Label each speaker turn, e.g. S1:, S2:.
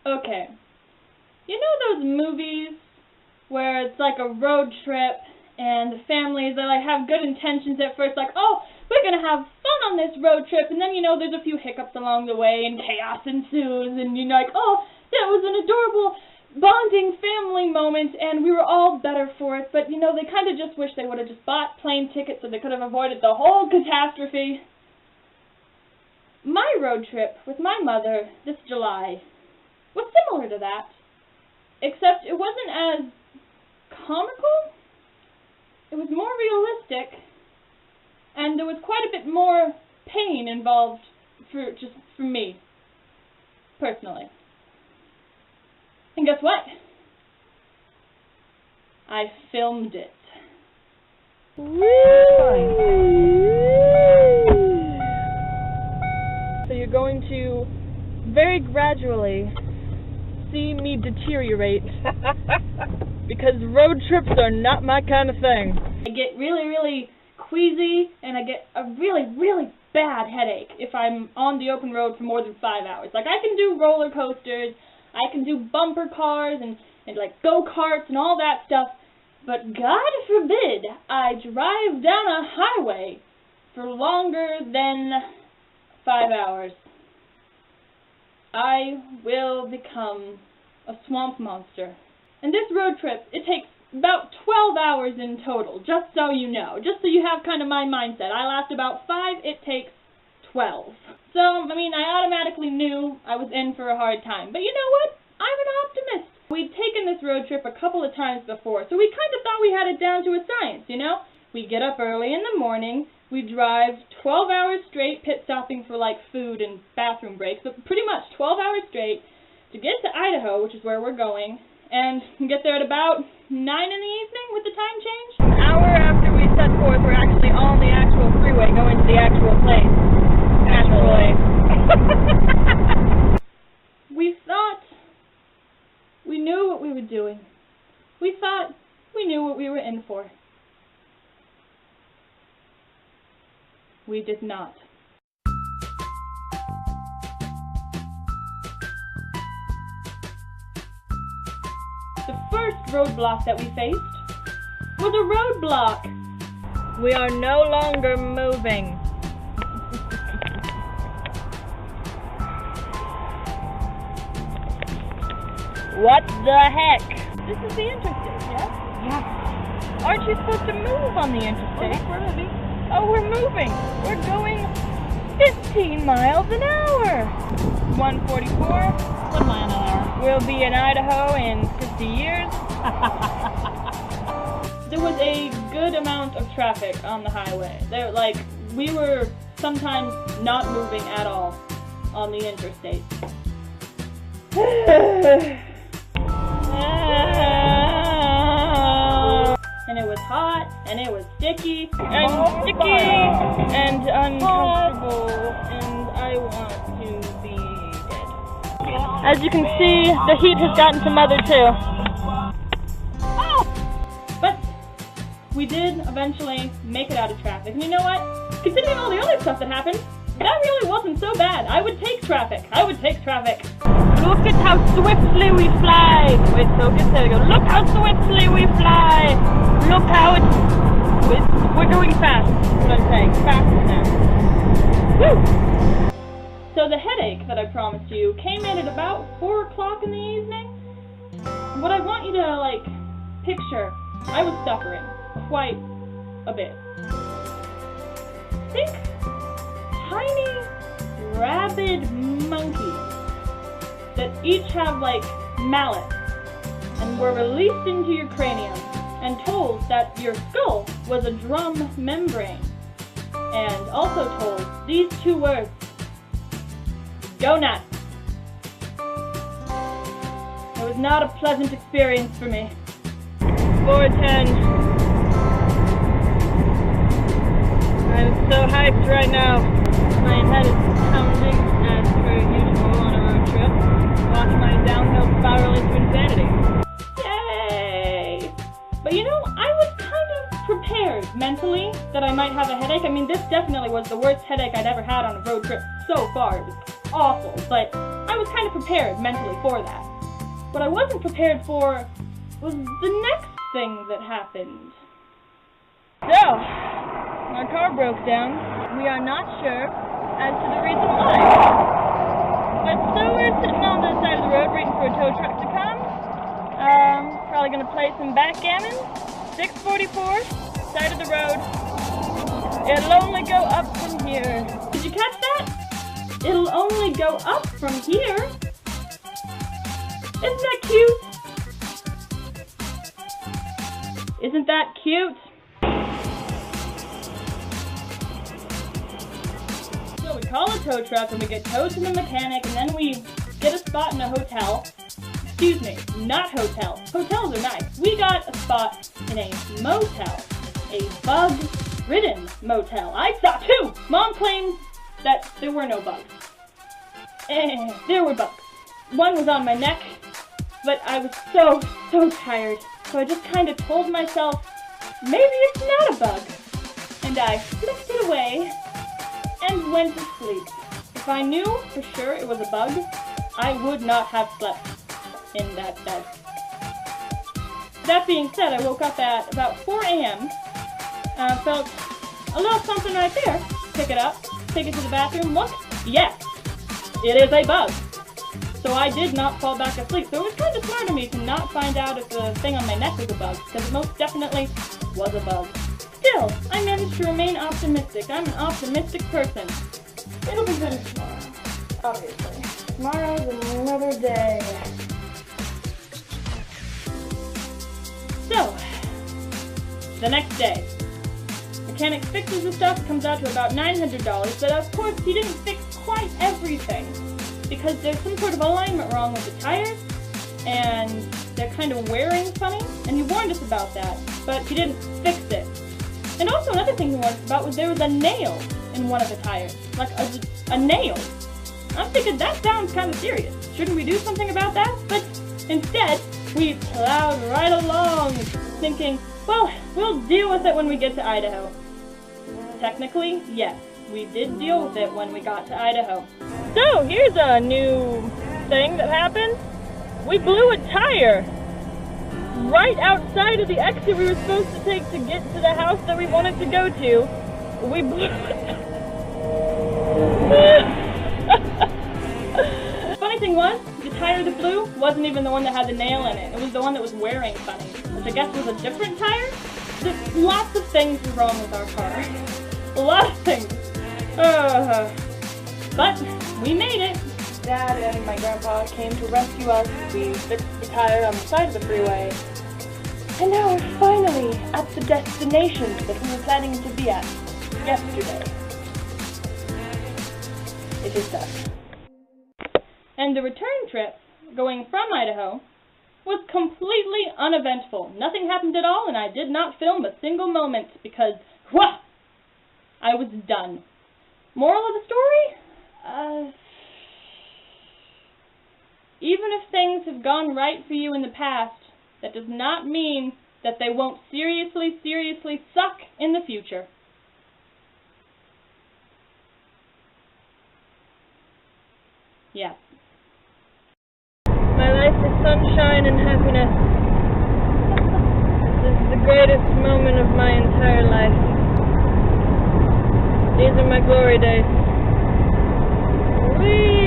S1: Okay. You know those movies where it's like a road trip and the families, they like have good intentions at first, like, oh, we're gonna have fun on this road trip, and then, you know, there's a few hiccups along the way and chaos ensues, and you're like, oh, that was an adorable bonding family moment, and we were all better for it, but, you know, they kind of just wish they would have just bought plane tickets so they could have avoided the whole catastrophe. My road trip with my mother this July was similar to that, except it wasn't as comical. It was more realistic, and there was quite a bit more pain involved for me, personally. And guess what? I filmed it. So you're going to very gradually see me deteriorate because road trips are not my kind of thing. I get really, really queasy, and I get a really, really bad headache if I'm on the open road for more than 5 hours. Like, I can do roller coasters, I can do bumper cars and like go-karts and all that stuff, but God forbid I drive down a highway for longer than 5 hours. I will become a swamp monster. And this road trip, it takes about 12 hours in total, just so you know. Just so you have kind of my mindset. I last about 5, it takes 12. So, I mean, I automatically knew I was in for a hard time. But you know what? I'm an optimist. We'd taken this road trip a couple of times before, so we kind of thought we had it down to a science, you know? We get up early in the morning, we drive 12 hours straight, pit stopping for like food and bathroom breaks, but pretty much 12 hours straight to get to Idaho, which is where we're going, and get there at about 9 in the evening with the time change. An hour after we set forth, we're actually on the actual freeway going to the actual place. Naturally. We thought we knew what we were doing. We thought we knew what we were in for. We did not. The first roadblock that we faced was a roadblock. We are no longer moving. What the heck? This is the interstate, yes? Yeah. Aren't you supposed to move on the interstate? Oh, we're moving. Oh, we're moving. We're going 15 miles an hour. 144. 1 mile an hour. We'll be in Idaho in 50 years. There was a good amount of traffic on the highway. We were sometimes not moving at all on the interstate. And it was hot, and it was sticky, and uncomfortable, and I want to be dead. As you can see, the heat has gotten to Mother too. But we did eventually make it out of traffic, and you know what? Considering all the other stuff that happened, that really wasn't so bad. I would take traffic. I would take traffic. Look at how swiftly we fly. Wait, focus. There we go. Look how swiftly we fly. Look how we're going fast. That's what I'm saying. Faster now. Woo! So the headache that I promised you came in at about 4 o'clock in the evening. What I want you to, picture, I was suffering quite a bit. Think tiny, rabid monkeys that each have, mallets, and were released into your cranium and told that your skull was a drum membrane, and also told these 2 words: go nuts. It was not a pleasant experience for me. 4:10. I'm so hyped right now. My head is pounding as per usual on a road trip. Watch my downhill spiral into insanity. Yay! But you know, I was kind of prepared mentally that I might have a headache. I mean, this definitely was the worst headache I'd ever had on a road trip so far. It was awful, but I was kind of prepared mentally for that. What I wasn't prepared for was the next thing that happened. So, our car broke down. We are not sure as to the reason why. But so we're sitting on the side of the road waiting for a tow truck to come. Probably gonna play some backgammon. 644, side of the road. It'll only go up from here. Did you catch that? It'll only go up from here. Isn't that cute? Isn't that cute? So we call a tow truck and we get towed to the mechanic and then we get a spot in a hotel. Excuse me, not hotel. Hotels are nice. We got a spot in a motel. A bug-ridden motel. I saw two! Mom claims that there were no bugs. There were bugs. One was on my neck, but I was so tired. So I just kind of told myself, maybe it's not a bug. And I flicked it away and went to sleep. If I knew for sure it was a bug, I would not have slept in that bed. That being said, I woke up at about 4 a.m. Felt a little something right there. Pick it up, take it to the bathroom, look. Yes, it is a bug. So I did not fall back asleep. So it was kind of smart of me to not find out if the thing on my neck was a bug, because it most definitely was a bug. Still, I managed to remain optimistic. I'm an optimistic person. It'll be better tomorrow, obviously. Tomorrow's another day. So, the next day. Mechanic fixes the stuff, comes out to about $900, but of course he didn't fix quite everything, because there's some sort of alignment wrong with the tires, and they're kind of wearing funny, and he warned us about that, but he didn't fix it. And also another thing he warned us about was there was a nail in one of the tires, like a nail. I'm thinking that sounds kind of serious. Shouldn't we do something about that? But instead, we plowed right along, thinking, well, we'll deal with it when we get to Idaho. Technically, yes, we did deal with it when we got to Idaho. So, here's a new thing that happened. We blew a tire right outside of the exit we were supposed to take to get to the house that we wanted to go to. We blew it. Funny thing was, the tire that blew wasn't even the one that had the nail in it. It was the one that was wearing funny, which I guess was a different tire. There's lots of things wrong with our car. A lot of things. But we made it. Dad and my grandpa came to rescue us. We fixed the tire on the side of the freeway. And now we're finally at the destination that we were planning to be at yesterday. It is done. And the return trip, going from Idaho, was completely uneventful. Nothing happened at all, and I did not film a single moment because, wah! I was done. Moral of the story? Even if things have gone right for you in the past, that does not mean that they won't seriously suck in the future. Yeah. My life is sunshine and happiness. This is the greatest moment of my entire life. These are my glory days. Whee!